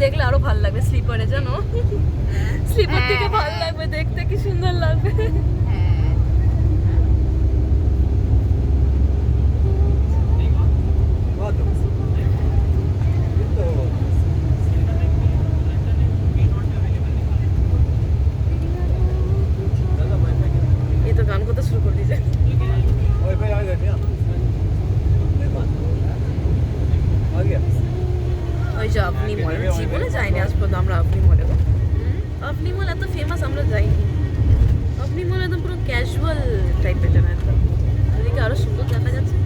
দেখলে আরো ভালো লাগবে স্লিপারে, জানো স্লিপার থেকে ভালো লাগবে দেখতে, কি সুন্দর লাগবে। এই তো গান করতে শুরু করে দিয়েছে। ওই যে আপনি মল, জীবনে যাইনি আজ পর্যন্ত আমরা আপনি মলে। আপনি মল এত ফেমাস, আমরা যাইনি। আপনি মল একদম পুরো ক্যাজুয়াল টাইপের, যেন একদম। ওদিকে আরো সুন্দর দেখা যাচ্ছে।